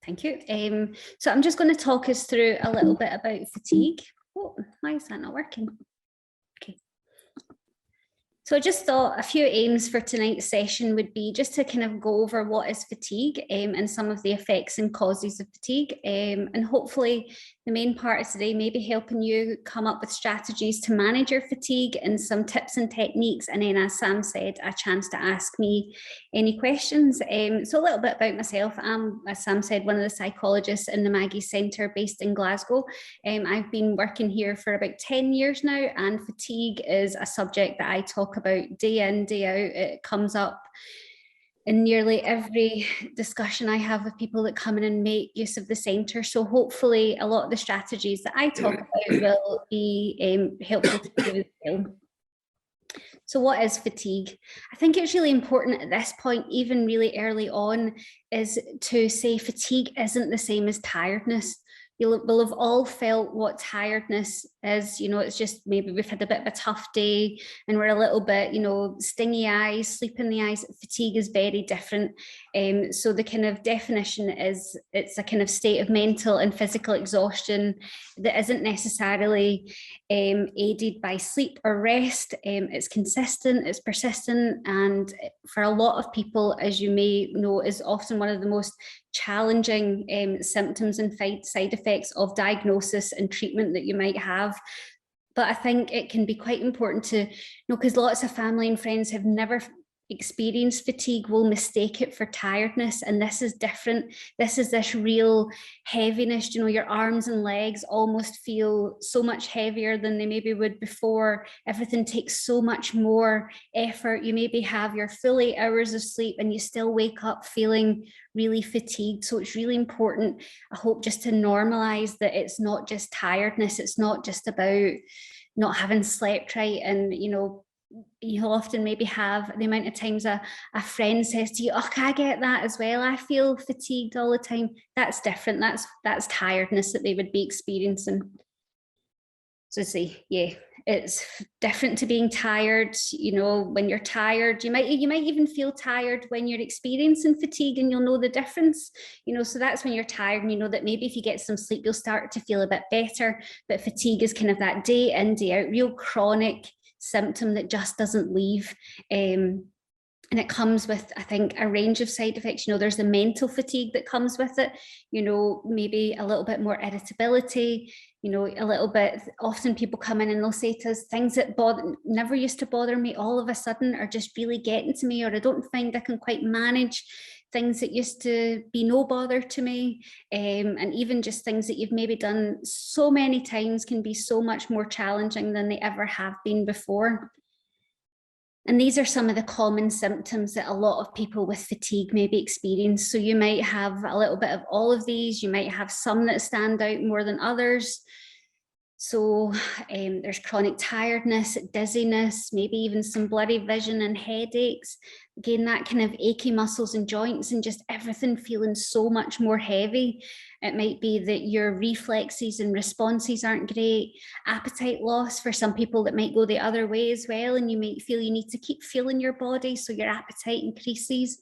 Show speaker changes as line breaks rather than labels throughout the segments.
Thank you. So I'm just going to talk us through a little bit about fatigue. Oh, why is that not working? Okay. So I just thought a few aims for tonight's session would be just to kind of go over what is fatigue and some of the effects and causes of fatigue. And hopefully the main part of today may be helping you come up with strategies to manage your fatigue and some tips and techniques. And then, as Sam said, a chance to ask me any questions. So a little bit about myself. I'm, as Sam said, one of the psychologists in the Maggie Centre based in Glasgow. I've been working here for about 10 years now, and fatigue is a subject that I talk about day in, day out. It comes up in nearly every discussion I have with people that come in and make use of the centre. So hopefully a lot of the strategies that I talk about will be helpful to you as well. So what is fatigue? I think it's really important at this point, even really early on, is to say fatigue isn't the same as tiredness. We'll have all felt what tiredness is. You know, it's just maybe we've had a bit of a tough day and we're a little bit, you know, stingy eyes, sleep in the eyes. Fatigue is very different. So the kind of definition is it's a kind of state of mental and physical exhaustion that isn't necessarily aided by sleep or rest. It's consistent, it's persistent, and for a lot of people, as you may know, is often one of the most challenging symptoms and side effects of diagnosis and treatment that you might have. But I think it can be quite important to know, because lots of family and friends have never experienced fatigue, will mistake it for tiredness, and this is different. This is this real heaviness. You know, your arms and legs almost feel so much heavier than they maybe would before. Everything takes so much more effort. You maybe have your full 8 hours of sleep and you still wake up feeling really fatigued. So it's really important, I hope, just to normalize that it's not just tiredness. It's not just about not having slept right. And, you know, you'll often maybe have the amount of times a friend says to you, oh, I get that as well, I feel fatigued all the time. That's different. That's tiredness that they would be experiencing. So see, yeah, it's different to being tired. You know, when you're tired, you might even feel tired when you're experiencing fatigue, and you'll know the difference. You know, so that's when you're tired, and you know that maybe if you get some sleep, you'll start to feel a bit better. But fatigue is kind of that day in, day out, real chronic symptom that just doesn't leave. And it comes with, I think, a range of side effects. You know, there's the mental fatigue that comes with it, you know, maybe a little bit more irritability, you know, a little bit. Often people come in and they'll say to us, things that never used to bother me all of a sudden are just really getting to me, or I don't find I can quite manage things that used to be no bother to me. And even just things that you've maybe done so many times can be so much more challenging than they ever have been before. And these are some of the common symptoms that a lot of people with fatigue maybe experience. So you might have a little bit of all of these. You might have some that stand out more than others. So there's chronic tiredness, dizziness, maybe even some blurry vision and headaches. Again, that kind of achy muscles and joints and just everything feeling so much more heavy. It might be that your reflexes and responses aren't great. Appetite loss, for some people that might go the other way as well, and you might feel you need to keep feeling your body, so your appetite increases.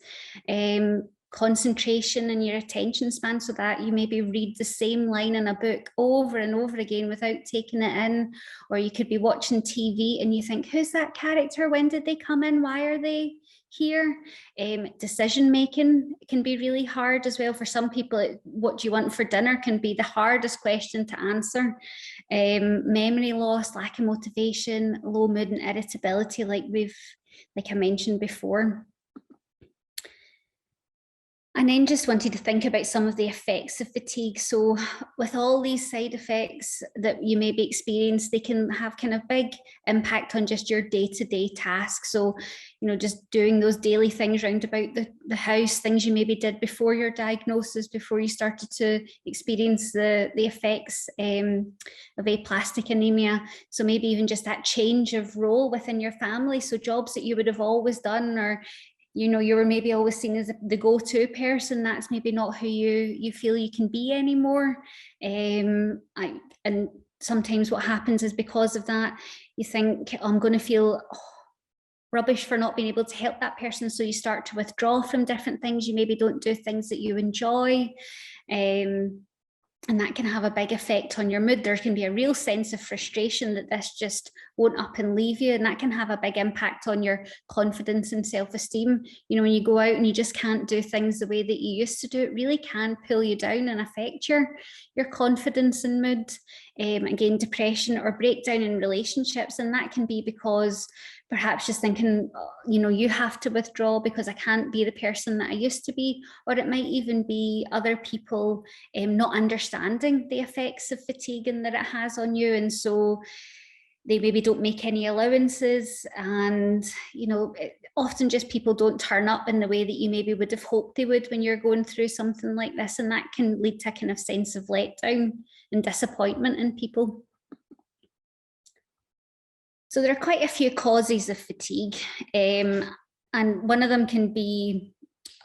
Concentration and your attention span, so that you maybe read the same line in a book over and over again without taking it in. Or you could be watching TV and you think, who's that character? When did they come in? Why are they here? Decision making can be really hard as well. For some people, what do you want for dinner can be the hardest question to answer. Memory loss, lack of motivation, low mood and irritability, like I mentioned before. And then just wanted to think about some of the effects of fatigue. So with all these side effects that you maybe experience, they can have kind of big impact on just your day-to-day tasks. So, you know, just doing those daily things round about the house, things you maybe did before your diagnosis, before you started to experience the effects of aplastic anemia. So maybe even just that change of role within your family. So jobs that you would have always done, or you know, you were maybe always seen as the go-to person, that's maybe not who you feel you can be anymore. And sometimes what happens is, because of that, you think, I'm going to feel rubbish for not being able to help that person. So you start to withdraw from different things. You maybe don't do things that you enjoy. And that can have a big effect on your mood. There can be a real sense of frustration that this just won't up and leave you. And that can have a big impact on your confidence and self-esteem. You know, when you go out and you just can't do things the way that you used to do, it really can pull you down and affect your confidence and mood. Again, depression or breakdown in relationships. And that can be because perhaps just thinking, you know, you have to withdraw because I can't be the person that I used to be. Or it might even be other people not understanding the effects of fatigue and that it has on you. And so they maybe don't make any allowances. And, you know, often just people don't turn up in the way that you maybe would have hoped they would when you're going through something like this. And that can lead to a kind of sense of letdown and disappointment in people. So there are quite a few causes of fatigue, and one of them can be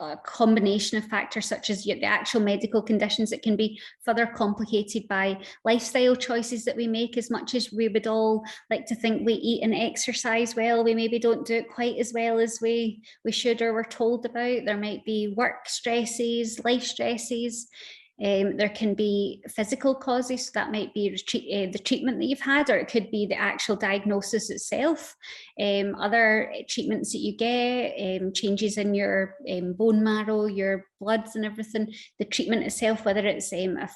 a combination of factors such as the actual medical conditions. It can be further complicated by lifestyle choices that we make. As much as we would all like to think we eat and exercise well, we maybe don't do it quite as well as we should or we're told about. There might be work stresses, life stresses. There can be physical causes, so that might be the treatment that you've had, or it could be the actual diagnosis itself. Other treatments that you get, changes in your bone marrow, your bloods and everything, the treatment itself, whether it's a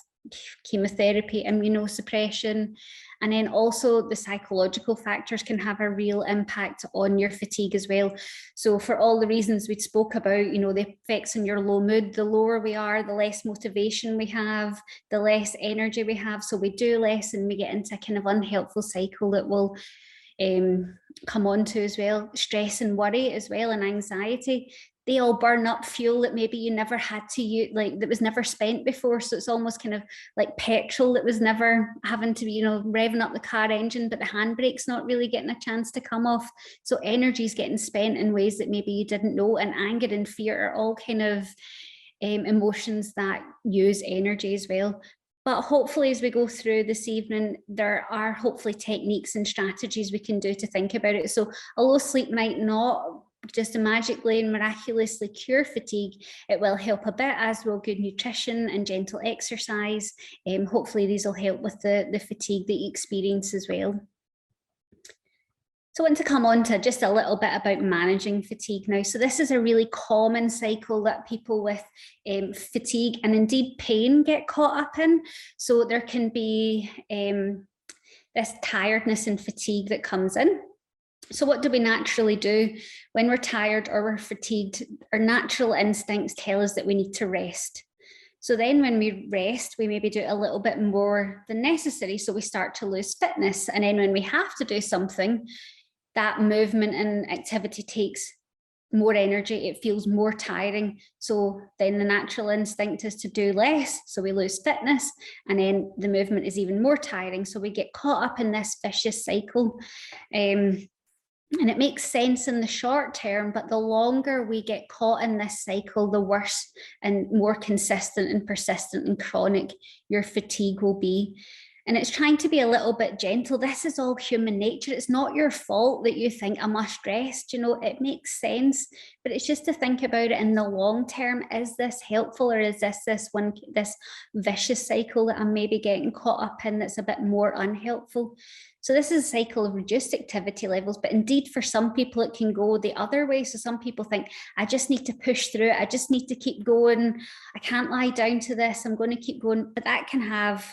chemotherapy, immunosuppression, and then also the psychological factors can have a real impact on your fatigue as well. So for all the reasons we spoke about, you know, the effects on your low mood, the lower we are, the less motivation we have, the less energy we have. So we do less and we get into a kind of unhelpful cycle that will come on to as well. Stress and worry as well, and anxiety, they all burn up fuel that maybe you never had to use, like that was never spent before. So it's almost kind of like petrol that was never having to be, you know, revving up the car engine, but the handbrake's not really getting a chance to come off. So energy is getting spent in ways that maybe you didn't know. And anger and fear are all kind of emotions that use energy as well. But hopefully, as we go through this evening, there are hopefully techniques and strategies we can do to think about it. So although sleep might not just magically and miraculously cure fatigue, it will help a bit, as will good nutrition and gentle exercise. Hopefully these will help with the fatigue that you experience as well. So I want to come on to just a little bit about managing fatigue now. So this is a really common cycle that people with fatigue and indeed pain get caught up in. So there can be this tiredness and fatigue that comes in. So what do we naturally do when we're tired or we're fatigued? Our natural instincts tell us that we need to rest. So then when we rest, we maybe do a little bit more than necessary. So we start to lose fitness. And then when we have to do something, that movement and activity takes more energy. It feels more tiring. So then the natural instinct is to do less. So we lose fitness, and then the movement is even more tiring. So we get caught up in this vicious cycle. And it makes sense in the short term, but the longer we get caught in this cycle, the worse and more consistent and persistent and chronic your fatigue will be. And it's trying to be a little bit gentle. This is all human nature. It's not your fault that you think I must rest. You know, it makes sense, but it's just to think about it in the long term. Is this helpful, or is this vicious cycle that I'm maybe getting caught up in that's a bit more unhelpful? So this is a cycle of reduced activity levels, but indeed for some people it can go the other way. So some people think, I just need to push through it. I just need to keep going. I can't lie down to this. I'm going to keep going. But that can have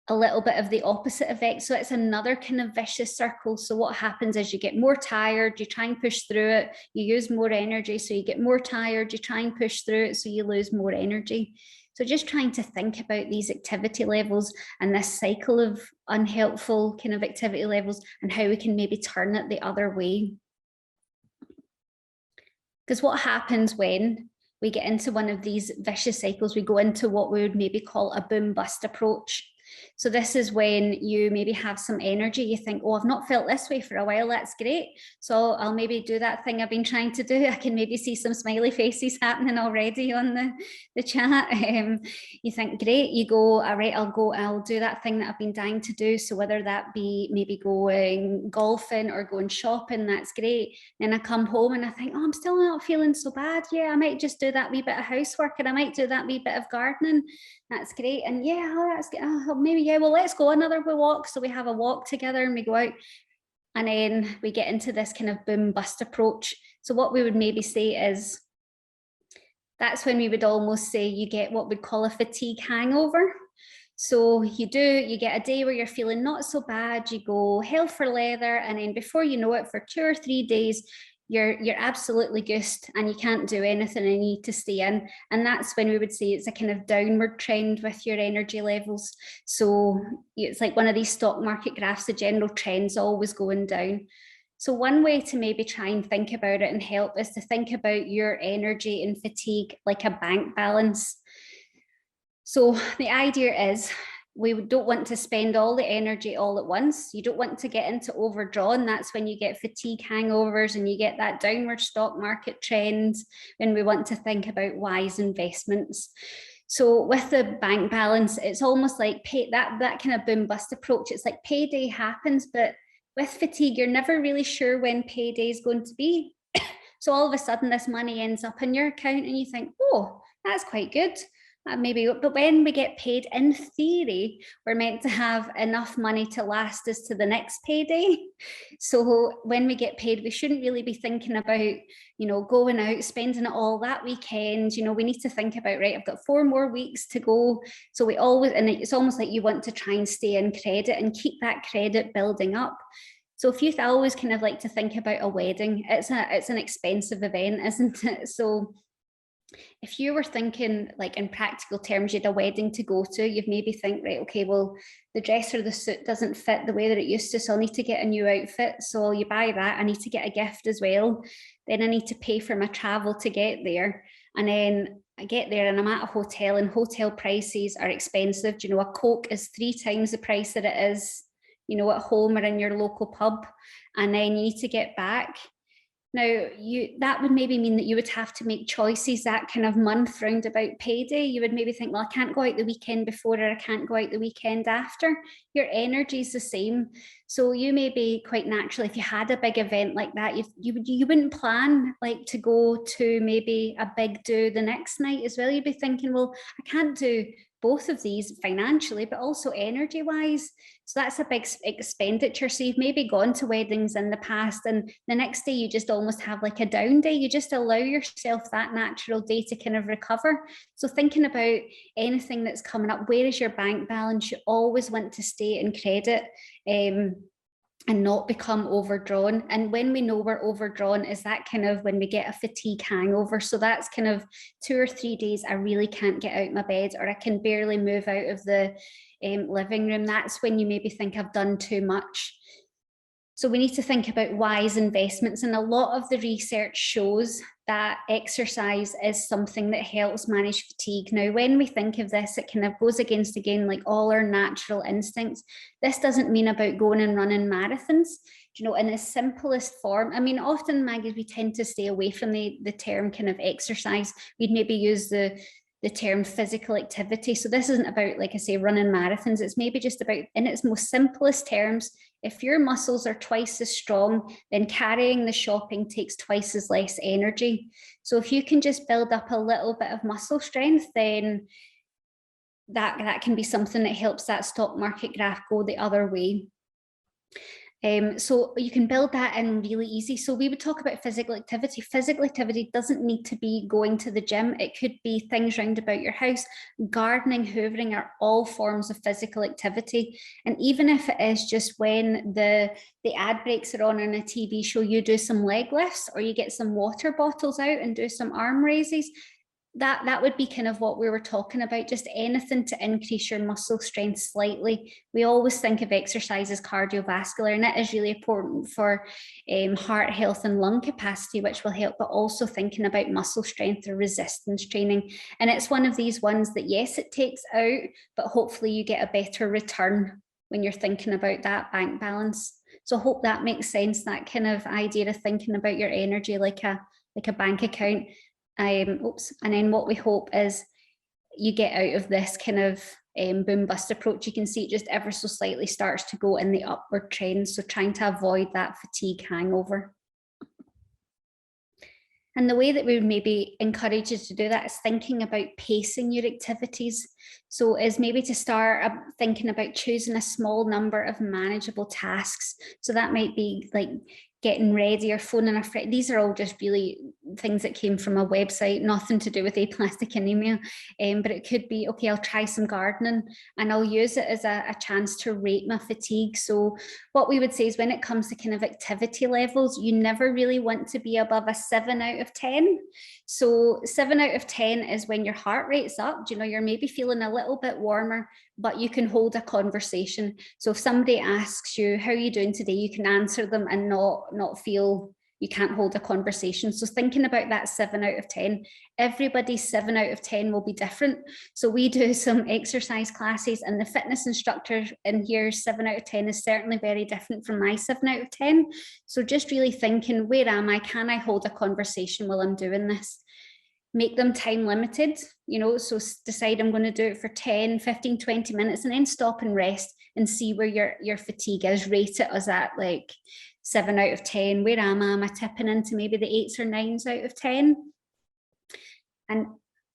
a little bit of the opposite effect. So it's another kind of vicious circle. So what happens is you get more tired, you try and push through it, you use more energy, so you get more tired, you try and push through it, so you lose more energy. So just trying to think about these activity levels and this cycle of unhelpful kind of activity levels and how we can maybe turn it the other way. Because what happens when we get into one of these vicious cycles, we go into what we would maybe call a boom bust approach. So this is when you maybe have some energy. You think, oh, I've not felt this way for a while. That's great. So I'll maybe do that thing I've been trying to do. I can maybe see some smiley faces happening already on the chat. You think, great, you go, all right, I'll do that thing that I've been dying to do. So whether that be maybe going golfing or going shopping, that's great. Then I come home and I think, oh, I'm still not feeling so bad. Yeah, I might just do that wee bit of housework, and I might do that wee bit of gardening. That's great. And yeah, oh, that's good. Oh, maybe, yeah, well, let's go another walk. So we have a walk together and we go out, and then we get into this kind of boom bust approach. So what we would maybe say is, that's when we would almost say you get what we'd call a fatigue hangover. So you get a day where you're feeling not so bad, you go hell for leather, and then before you know it, for 2 or 3 days, you're absolutely goosed and you can't do anything and you need to stay in. And that's when we would say it's a kind of downward trend with your energy levels. So it's like one of these stock market graphs, the general trend's always going down. So one way to maybe try and think about it and help is to think about your energy and fatigue like a bank balance. So the idea is, we don't want to spend all the energy all at once. You don't want to get into overdrawn. That's when you get fatigue hangovers and you get that downward stock market trend, when we want to think about wise investments. So with the bank balance, it's almost like that kind of boom bust approach. It's like payday happens, but with fatigue, you're never really sure when payday is going to be. So all of a sudden this money ends up in your account and you think, oh, that's quite good. Maybe, but when we get paid, in theory, we're meant to have enough money to last us to the next payday. So when we get paid, we shouldn't really be thinking about, going out, spending it all that weekend. We need to think about, right, I've got 4 more weeks to go. So and it's almost like you want to try and stay in credit and keep that credit building up. So if you always kind of like to think about a wedding, it's an expensive event, isn't it? So if you were thinking like in practical terms, you had a wedding to go to, you'd maybe think, right, okay, well, the dress or the suit doesn't fit the way that it used to, so I'll need to get a new outfit. So you buy that. I need to get a gift as well. Then I need to pay for my travel to get there. And then I get there and I'm at a hotel, and hotel prices are expensive. A Coke is 3 times the price that it is, at home or in your local pub. And then you need to get back. Now, that would maybe mean that you would have to make choices that kind of month round about payday. You would maybe think, well, I can't go out the weekend before, or I can't go out the weekend after. Your energy is the same. So you may be quite naturally, if you had a big event like that, you wouldn't plan like to go to maybe a big do the next night as well. You'd be thinking, well, I can't do both of these financially, but also energy wise. So that's a big expenditure. So you've maybe gone to weddings in the past, and the next day you just almost have like a down day. You just allow yourself that natural day to kind of recover. So thinking about anything that's coming up, where is your bank balance? You always want to stay in credit and not become overdrawn. And when we know we're overdrawn, is that kind of when we get a fatigue hangover. So that's kind of 2 or 3 days I really can't get out of my bed, or I can barely move out of the living room. That's when you maybe think I've done too much. So we need to think about wise investments. And a lot of the research shows that exercise is something that helps manage fatigue. Now, when we think of this, it kind of goes against, again, like all our natural instincts. This doesn't mean about going and running marathons, in the simplest form. I mean, often, Maggie, we tend to stay away from the term kind of exercise. We'd maybe use the term physical activity. So this isn't about, like I say, running marathons. It's maybe just about, in its most simplest terms, if your muscles are twice as strong, then carrying the shopping takes twice as less energy. So if you can just build up a little bit of muscle strength, then that can be something that helps that stock market graph go the other way. So you can build that in really easy. So we would talk about physical activity. Physical activity doesn't need to be going to the gym. It could be things round about your house. Gardening, hoovering are all forms of physical activity. And even if it is just when the ad breaks are on a TV show, you do some leg lifts, or you get some water bottles out and do some arm raises. that would be kind of what we were talking about, just anything to increase your muscle strength slightly. We always think of exercise as cardiovascular, and it is really important for heart health and lung capacity, which will help, but also thinking about muscle strength or resistance training. And it's one of these ones that, yes, it takes out, but hopefully you get a better return when you're thinking about that bank balance. So I hope that makes sense, that kind of idea of thinking about your energy like a bank account. And then what we hope is you get out of this kind of boom bust approach. You can see it just ever so slightly starts to go in the upward trend. So trying to avoid that fatigue hangover. And the way that we would maybe encourage you to do that is thinking about pacing your activities. So is maybe to start thinking about choosing a small number of manageable tasks. So that might be like getting ready or phoning a friend. These are all just really things that came from a website, nothing to do with aplastic anemia. But it could be, okay, I'll try some gardening and I'll use it as a chance to rate my fatigue. So what we would say is when it comes to kind of activity levels, you never really want to be above a 7 out of 10. So 7 out of 10 is when your heart rate's up, you know, you're maybe feeling a little bit warmer, but you can hold a conversation. So if somebody asks you, how are you doing today? You can answer them and not feel you can't hold a conversation. So thinking about that 7 out of 10, everybody's 7 out of 10 will be different. So we do some exercise classes and the fitness instructor in here, 7 out of 10 is certainly very different from my 7 out of 10. So just really thinking, where am I? Can I hold a conversation while I'm doing this? Make them time limited, you know, so decide I'm going to do it for 10, 15, 20 minutes and then stop and rest and see where your fatigue is. Rate it as at like 7 out of 10. Where am I? Am I tipping into maybe the 8s or 9s out of 10? And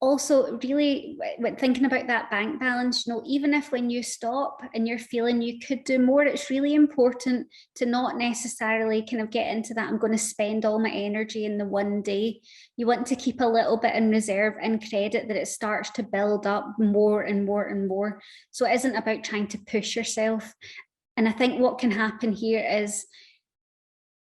also really when thinking about that bank balance, you know, even if when you stop and you're feeling you could do more, it's really important to not necessarily kind of get into that, I'm going to spend all my energy in the one day. You want to keep a little bit in reserve and credit that it starts to build up more and more and more. So it isn't about trying to push yourself. And I think what can happen here is,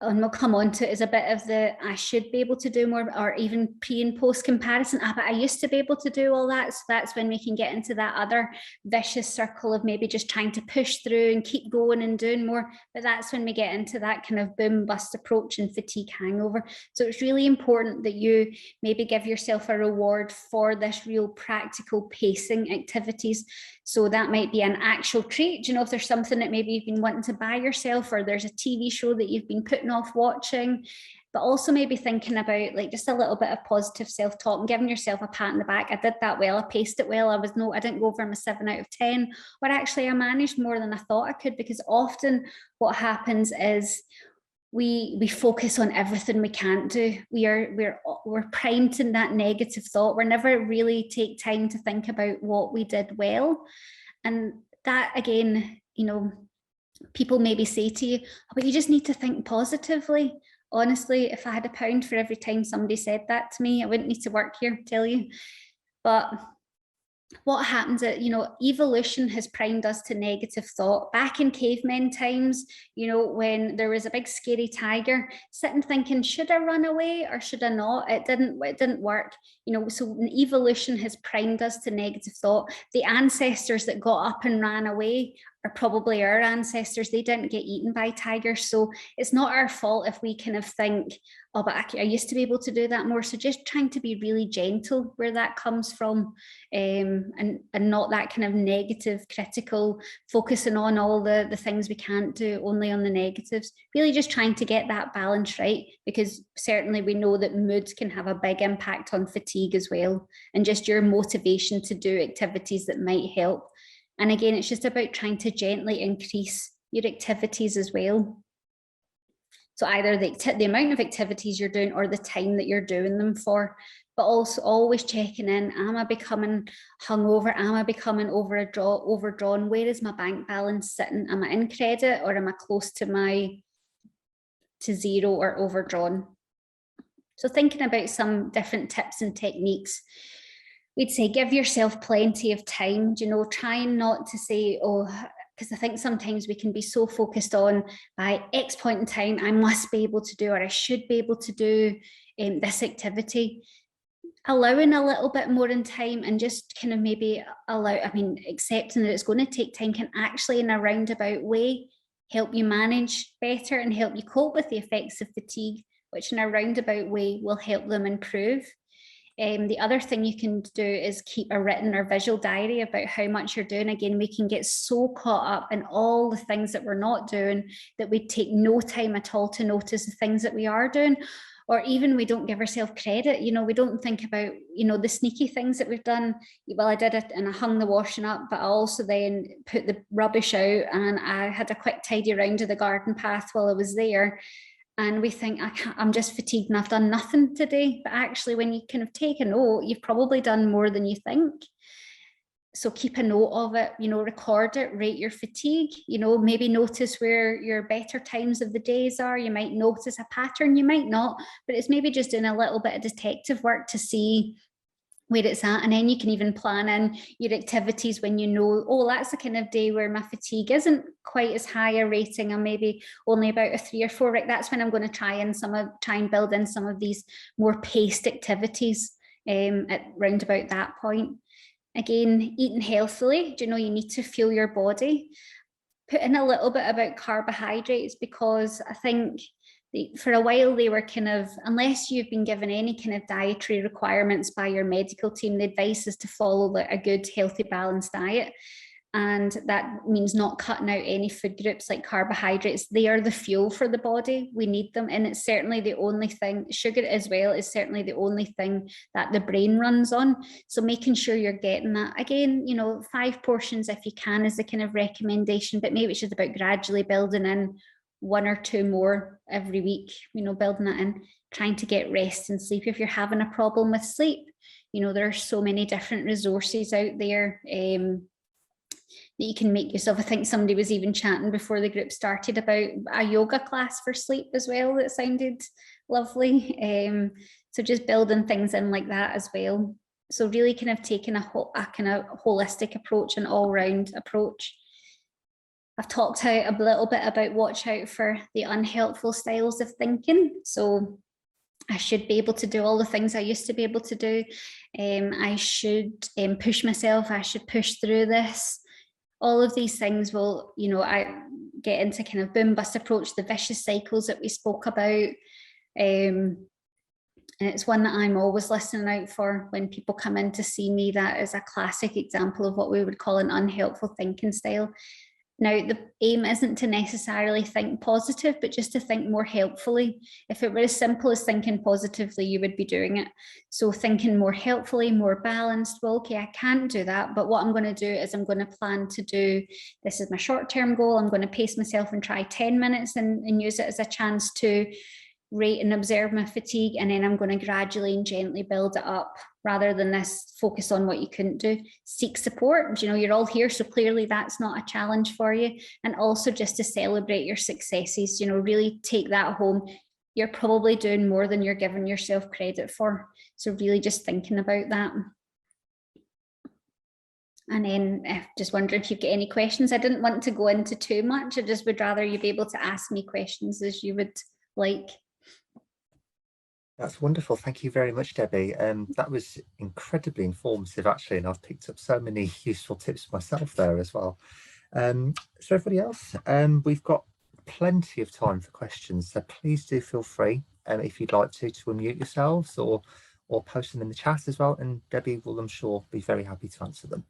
and we'll come on to it, is a bit of the I should be able to do more, or even pre and post comparison. But I used to be able to do all that. So that's when we can get into that other vicious circle of maybe just trying to push through and keep going and doing more. But that's when we get into that kind of boom bust approach and fatigue hangover. So it's really important that you maybe give yourself a reward for this real practical pacing activities. So that might be an actual treat. You know, if there's something that maybe you've been wanting to buy yourself, or there's a TV show that you've been putting off watching, but also maybe thinking about like just a little bit of positive self-talk and giving yourself a pat on the back. I did that well, I paced it well, I didn't go over my 7 out of 10, or actually I managed more than I thought I could. Because often what happens is we focus on everything we can't do. We're primed in that negative thought. We're never really take time to think about what we did well. And that again, you know, people maybe say to you, oh, but you just need to think positively. Honestly, if I had £1 for every time somebody said that to me, I wouldn't need to work here, tell you. But what happens is, you know, evolution has primed us to negative thought. Back in cavemen times, you know, when there was a big scary tiger, sitting thinking, should I run away or should I not? It didn't work, you know. So evolution has primed us to negative thought. The ancestors that got up and ran away are probably our ancestors. They didn't get eaten by tigers. So it's not our fault if we kind of think, oh, but I used to be able to do that more. So just trying to be really gentle where that comes from, and not that kind of negative, critical, focusing on all the things we can't do, only on the negatives. Really just trying to get that balance right, because certainly we know that moods can have a big impact on fatigue as well, and just your motivation to do activities that might help. And again, it's just about trying to gently increase your activities as well. So either the amount of activities you're doing or the time that you're doing them for, but also always checking in. Am I becoming hungover? Am I becoming overdrawn? Where is my bank balance sitting? Am I in credit or am I close to zero or overdrawn? So thinking about some different tips and techniques, we'd say give yourself plenty of time, you know, trying not to say, oh, because I think sometimes we can be so focused on by X point in time, I must be able to do, or I should be able to do this activity. allowing a little bit more in time and just kind of maybe accepting that it's going to take time can actually in a roundabout way help you manage better and help you cope with the effects of fatigue, which in a roundabout way will help them improve. The other thing you can do is keep a written or visual diary about how much you're doing. Again, we can get so caught up in all the things that we're not doing that we take no time at all to notice the things that we are doing. Or even we don't give ourselves credit, we don't think about, the sneaky things that we've done. Well, I did it and I hung the washing up, but I also then put the rubbish out and I had a quick tidy around to the garden path while I was there. And we think, I'm just fatigued and I've done nothing today. But actually, when you kind of take a note, you've probably done more than you think. So keep a note of it, record it, rate your fatigue, maybe notice where your better times of the days are. You might notice a pattern, you might not, but it's maybe just doing a little bit of detective work to see where it's at. And then you can even plan in your activities when oh, that's the kind of day where my fatigue isn't quite as high a rating. I'm maybe only about a 3 or 4, right? That's when I'm going to try and build in some of these more paced activities at round about that point. Again, eating healthily, you need to fuel your body. Put in a little bit about carbohydrates, because I think for a while they were kind of, unless you've been given any kind of dietary requirements by your medical team, the advice is to follow a good, healthy, balanced diet. And that means not cutting out any food groups like carbohydrates. They are the fuel for the body. We need them. And it's certainly the only thing, sugar as well is certainly the only thing that the brain runs on. So making sure you're getting that. Again, 5 portions if you can is the kind of recommendation, but maybe it's just about gradually building in 1 or 2 more every week, building that in, trying to get rest and sleep. If you're having a problem with sleep, there are so many different resources out there that you can make yourself. I think somebody was even chatting before the group started about a yoga class for sleep as well that sounded lovely. So just building things in like that as well. So really kind of taking a kind of holistic approach, an all-round approach. I've talked out a little bit about watch out for the unhelpful styles of thinking. So I should be able to do all the things I used to be able to do. I should push myself. I should push through this. All of these things will, I get into kind of boom bust approach, the vicious cycles that we spoke about. And it's one that I'm always listening out for when people come in to see me. That is a classic example of what we would call an unhelpful thinking style. Now, the aim isn't to necessarily think positive, but just to think more helpfully. If it were as simple as thinking positively, you would be doing it. So thinking more helpfully, more balanced. Well, okay, I can't do that, but what I'm going to do is I'm going to plan to do, this is my short-term goal. I'm going to pace myself and try 10 minutes and use it as a chance to rate and observe my fatigue, and then I'm going to gradually and gently build it up rather than this focus on what you couldn't do. Seek support. You're all here, so clearly that's not a challenge for you. And also just to celebrate your successes, really take that home. You're probably doing more than you're giving yourself credit for. So really just thinking about that. And then just wondering if you've got any questions. I didn't want to go into too much. I just would rather you be able to ask me questions as you would like.
That's wonderful. Thank you very much, Debbie. That was incredibly informative, actually, and I've picked up so many useful tips myself there as well. So everybody else, we've got plenty of time for questions, so please do feel free, if you'd like to unmute yourselves or post them in the chat as well, and Debbie will, I'm sure, be very happy to answer them.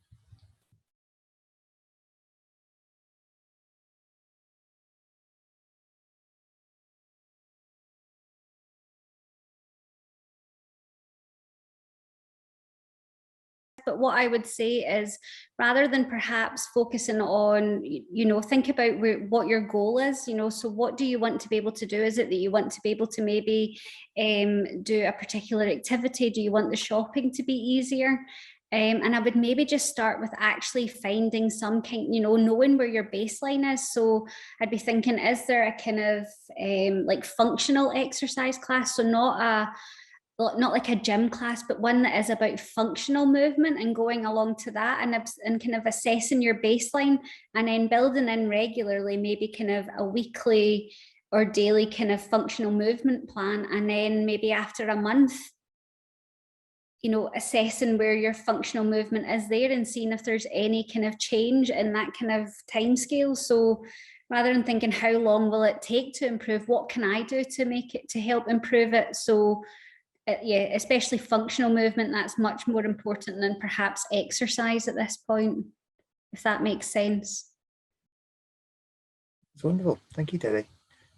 But what I would say is, rather than perhaps focusing on, think about what your goal is, so what do you want to be able to do? Is it that you want to be able to maybe do a particular activity? Do you want the shopping to be easier? And I would maybe just start with actually finding some kind, knowing where your baseline is. So I'd be thinking, is there a kind of like functional exercise class? So not like a gym class, but one that is about functional movement and going along to that and kind of assessing your baseline and then building in regularly, maybe kind of a weekly or daily kind of functional movement plan. And then maybe after a month, you know, assessing where your functional movement is there and seeing if there's any kind of change in that kind of time scale. So rather than thinking how long will it take to improve, what can I do to make it, to help improve it? So yeah, especially functional movement, that's much more important than perhaps exercise at this point, if that makes sense.
It's wonderful. Thank you, Debbie.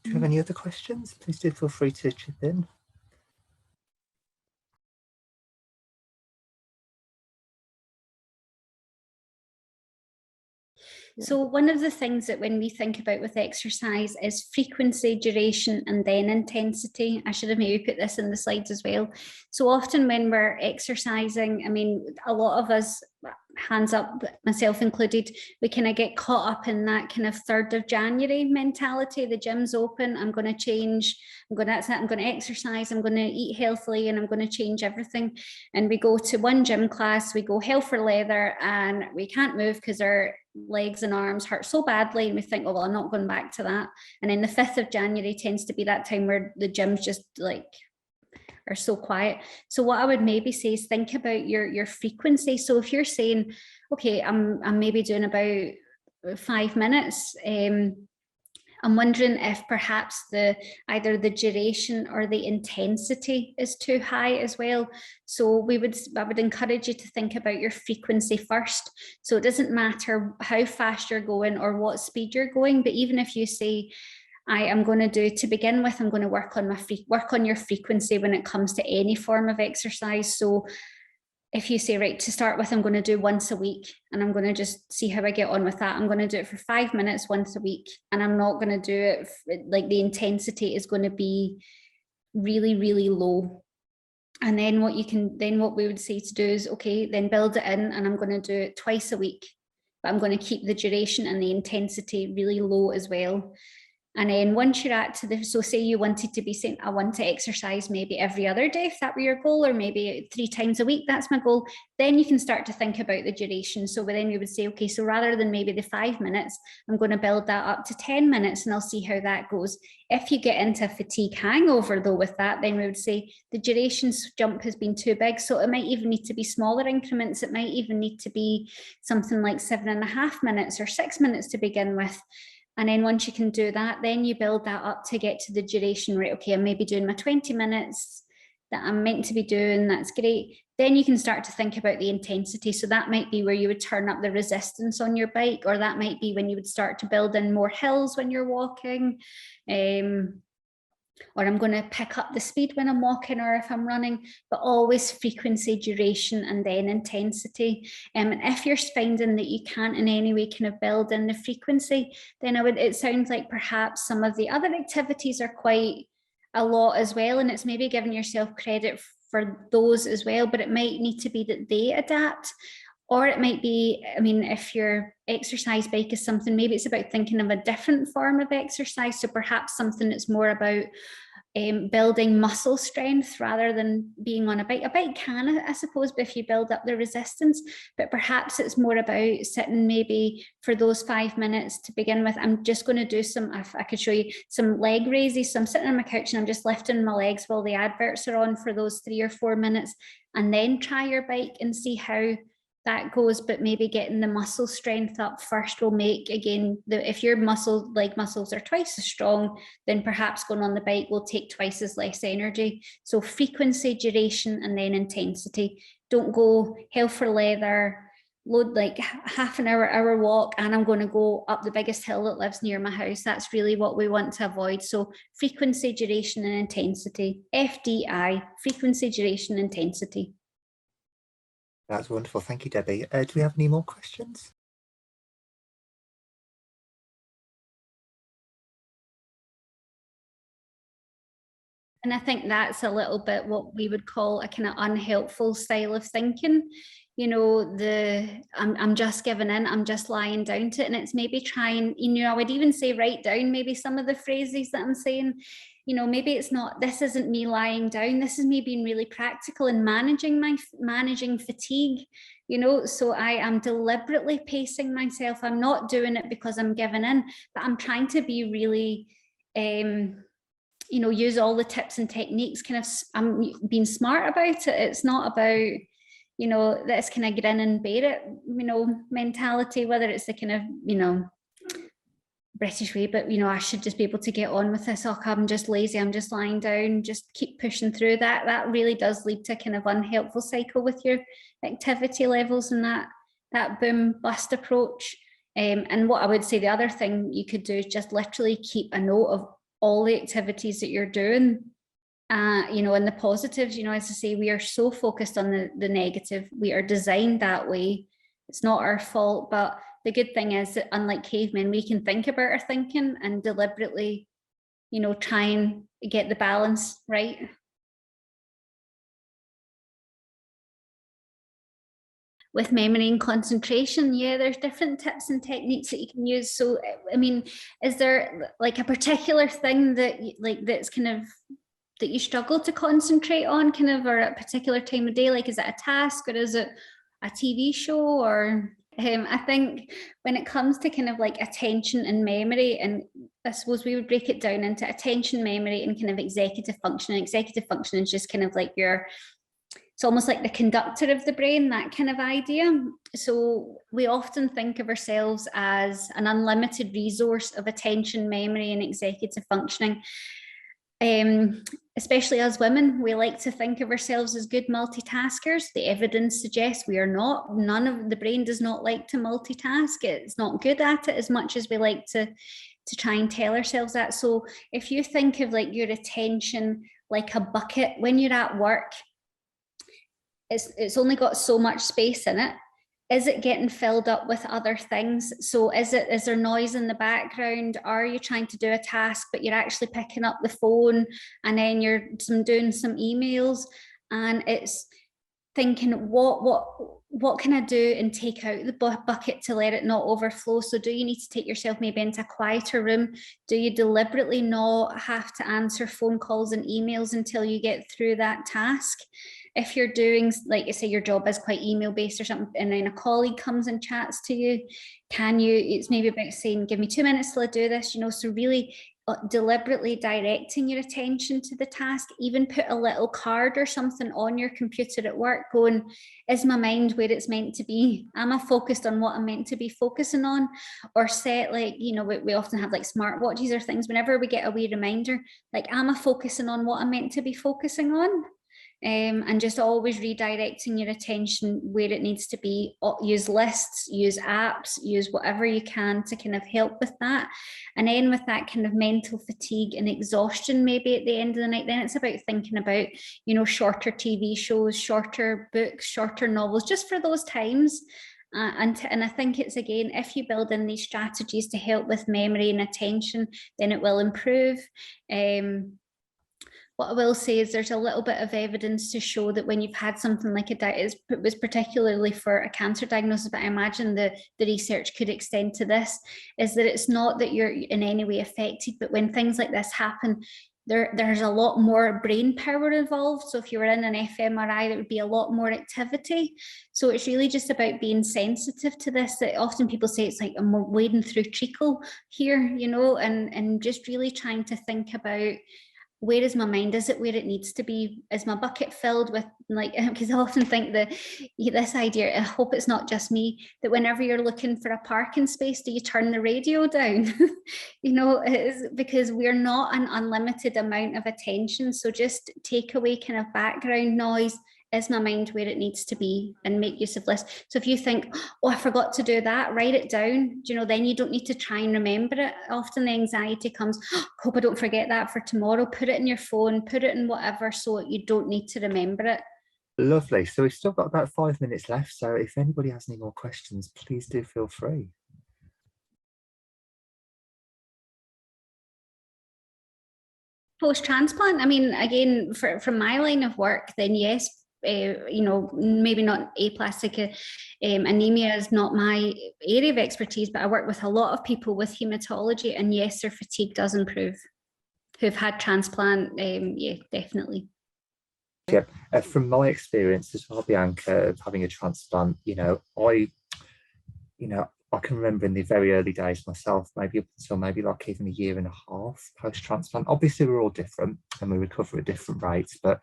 Do you have any other questions? Please do feel free to chip in.
So one of the things that when we think about with exercise is frequency, duration, and then intensity. I should have maybe put this in the slides as well. So often when we're exercising, I mean, a lot of us, hands up, myself included, we kind of get caught up in that kind of 3rd of January mentality. The gym's open, I'm going to change, I'm going to exercise, I'm going to eat healthily, and I'm going to change everything. And we go to one gym class, we go hell for leather, and we can't move because our legs and arms hurt so badly, and we think, oh well, I'm not going back to that. And then the 5th of January tends to be that time where the gyms just like are so quiet. So what I would maybe say is think about your frequency. So if you're saying, okay, I'm maybe doing about 5 minutes, I'm wondering if perhaps either the duration or the intensity is too high as well. So I would encourage you to think about your frequency first. So it doesn't matter how fast you're going or what speed you're going, but even if you say, I am going to do, to begin with, I'm going to work on your frequency when it comes to any form of exercise. So if you say, right, to start with, I'm going to do once a week, and I'm going to just see how I get on with that. I'm going to do it for 5 minutes once a week, and I'm not going to do it like the intensity is going to be really, really low. And then what we would say to do is, okay, then build it in, and I'm going to do it twice a week, but I'm going to keep the duration and the intensity really low as well. And then once you're at so say you wanted to be saying, I want to exercise maybe every other day, if that were your goal, or maybe 3 times a week, that's my goal, then you can start to think about the duration. So then you would say, okay, so rather than maybe the 5 minutes, I'm going to build that up to 10 minutes and I'll see how that goes. If you get into fatigue hangover though with that, then we would say the duration jump has been too big. So it might even need to be smaller increments. It might even need to be something like 7.5 minutes or 6 minutes to begin with. And then once you can do that, then you build that up to get to the duration, right? Okay, I'm maybe doing my 20 minutes that I'm meant to be doing. That's great. Then you can start to think about the intensity. So that might be where you would turn up the resistance on your bike, or that might be when you would start to build in more hills when you're walking. Or I'm going to pick up the speed when I'm walking or if I'm running, but always frequency, duration, and then intensity. And if you're finding that you can't in any way kind of build in the frequency, then it sounds like perhaps some of the other activities are quite a lot as well. And it's maybe giving yourself credit for those as well, but it might need to be that they adapt. Or it might be, I mean, if your exercise bike is something, maybe it's about thinking of a different form of exercise. So perhaps something that's more about building muscle strength rather than being on a bike. A bike can, I suppose, but if you build up the resistance, but perhaps it's more about sitting maybe for those 5 minutes to begin with. I'm just going to do if I could show you some leg raises. So I'm sitting on my couch and I'm just lifting my legs while the adverts are on for those 3 or 4 minutes, and then try your bike and see how that goes. But maybe getting the muscle strength up first will make, again, if your leg muscles are twice as strong, then perhaps going on the bike will take twice as less energy. So frequency, duration, and then intensity. Don't go hell for leather, load like half an hour walk, and I'm going to go up the biggest hill that lives near my house. That's really what we want to avoid. So frequency, duration, and intensity. FDI, frequency, duration, intensity.
That's wonderful. Thank you, Debbie. Do we have any more questions?
And I think that's a little bit what we would call a kind of unhelpful style of thinking. You know, I'm just giving in, I'm just lying down to it. And it's maybe trying, I would even say write down maybe some of the phrases that I'm saying. Maybe it's not, this isn't me lying down, this is me being really practical and managing fatigue, so I am deliberately pacing myself. I'm not doing it because I'm giving in, but I'm trying to be really use all the tips and techniques, kind of being smart about it. It's not about, this kind of grin and bear it, mentality, whether it's the kind of, British way, but I should just be able to get on with this. Oh, I'm just lazy, I'm just lying down, just keep pushing through. That really does lead to kind of unhelpful cycle with your activity levels, and that boom bust approach. And what I would say, the other thing you could do is just literally keep a note of all the activities that you're doing, and the positives. As I say, we are so focused on the negative. We are designed that way. It's not our fault, but the good thing is that, unlike cavemen, we can think about our thinking and deliberately, try and get the balance right. With memory and concentration, there's different tips and techniques that you can use. So, I mean, is there like a particular thing that that's kind of that you struggle to concentrate on, kind of, or at a particular time of day? Like, is it a task, or is it a TV show, or? I think when it comes to kind of like attention and memory, and I suppose we would break it down into attention, memory, and kind of executive function. And executive function is just kind of like it's almost like the conductor of the brain, that kind of idea. So we often think of ourselves as an unlimited resource of attention, memory, and executive functioning. Especially as women, we like to think of ourselves as good multitaskers. The evidence suggests we are not. None of the brain does not like to multitask. It's not good at it as much as we like to try and tell ourselves that. So if you think of like your attention like a bucket, when you're at work, it's only got so much space in it. Is it getting filled up with other things? So is there noise in the background? Are you trying to do a task, but you're actually picking up the phone, and then you're doing some emails, and it's thinking, what can I do and take out the bucket to let it not overflow? So do you need to take yourself maybe into a quieter room? Do you deliberately not have to answer phone calls and emails until you get through that task? If you're doing, like you say, your job is quite email based or something, and then a colleague comes and chats to you, it's maybe about saying, give me 2 minutes till I do this, so really deliberately directing your attention to the task. Even put a little card or something on your computer at work going, is my mind where it's meant to be? Am I focused on what I'm meant to be focusing on? Or set, like, we often have like smartwatches or things, whenever we get a wee reminder, like, am I focusing on what I'm meant to be focusing on? And just always redirecting your attention where it needs to be. Use lists, use apps, use whatever you can to kind of help with that. And then with that kind of mental fatigue and exhaustion, maybe at the end of the night, then it's about thinking about, shorter TV shows, shorter books, shorter novels, just for those times. And I think it's, again, if you build in these strategies to help with memory and attention, then it will improve. What I will say is there's a little bit of evidence to show that when you've had something like it was particularly for a cancer diagnosis, but I imagine the research could extend to this, is that it's not that you're in any way affected, but when things like this happen, there's a lot more brain power involved. So if you were in an fMRI, there would be a lot more activity. So it's really just about being sensitive to this. That often people say it's like I'm wading through treacle here, and just really trying to think about, where is my mind? Is it where it needs to be? Is my bucket filled with, like, because I often think that this idea, I hope it's not just me, that whenever you're looking for a parking space, do you turn the radio down? It's because we're not an unlimited amount of attention. So just take away kind of background noise. Is my mind where it needs to be? And make use of lists. So if you think, oh, I forgot to do that, write it down, then you don't need to try and remember it. Often the anxiety comes, oh, hope I don't forget that for tomorrow. Put it in your phone, put it in whatever, so you don't need to remember it.
Lovely. So we've still got about 5 minutes left. So if anybody has any more questions, please do feel free.
Post-transplant, I mean, again, from my line of work, then yes, maybe not aplastic anemia is not my area of expertise, but I work with a lot of people with hematology, and yes, their fatigue does improve who've had transplant. Yeah, definitely.
Yeah, from my experience as well, Bianca, of having a transplant, I can remember in the very early days myself, maybe up until maybe like even a year and a half post-transplant. Obviously, we're all different and we recover at different rates, but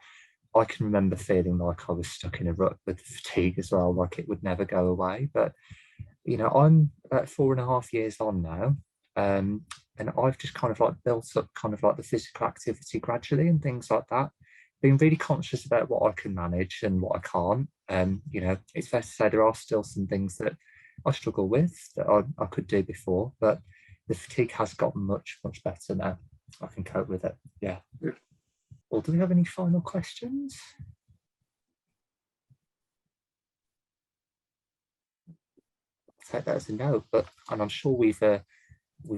I can remember feeling like I was stuck in a rut with fatigue as well, like it would never go away. But, you know, I'm about 4.5 years on now, and I've just kind of like built up kind of like the physical activity gradually and things like that. Being really conscious about what I can manage and what I can't. You know, it's fair to say there are still some things that I struggle with that I could do before, but the fatigue has gotten much, much better now. I can cope with it. Yeah. Well, do we have any final questions? I'll take that as a no, and I'm sure we've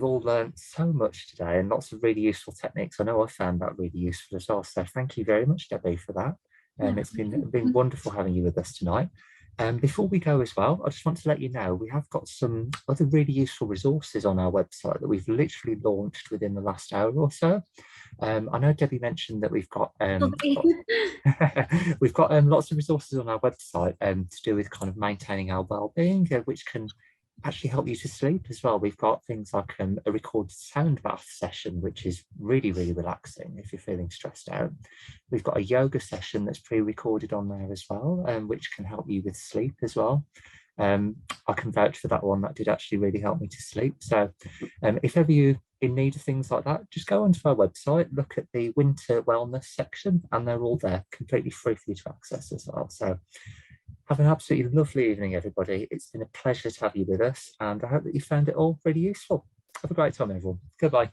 all learned so much today and lots of really useful techniques. I know I found that really useful as well. So thank you very much, Debbie, for that. It's been wonderful having you with us tonight. Before we go as well, I just want to let you know we have got some other really useful resources on our website that we've literally launched within the last hour or so. I know Debbie mentioned that we've got we've got lots of resources on our website to do with kind of maintaining our well-being, which can actually help you to sleep as well. We've got things like a recorded sound bath session, which is really, really relaxing if you're feeling stressed out. We've got a yoga session that's pre-recorded on there as well, which can help you with sleep as well. I can vouch for that one. That did actually really help me to sleep. So if ever you're in need of things like that, just go onto our website, look at the winter wellness section, and they're all there completely free for you to access as well. So have an absolutely lovely evening, everybody. It's been a pleasure to have you with us, and I hope that you found it all really useful. Have a great time, everyone. Goodbye.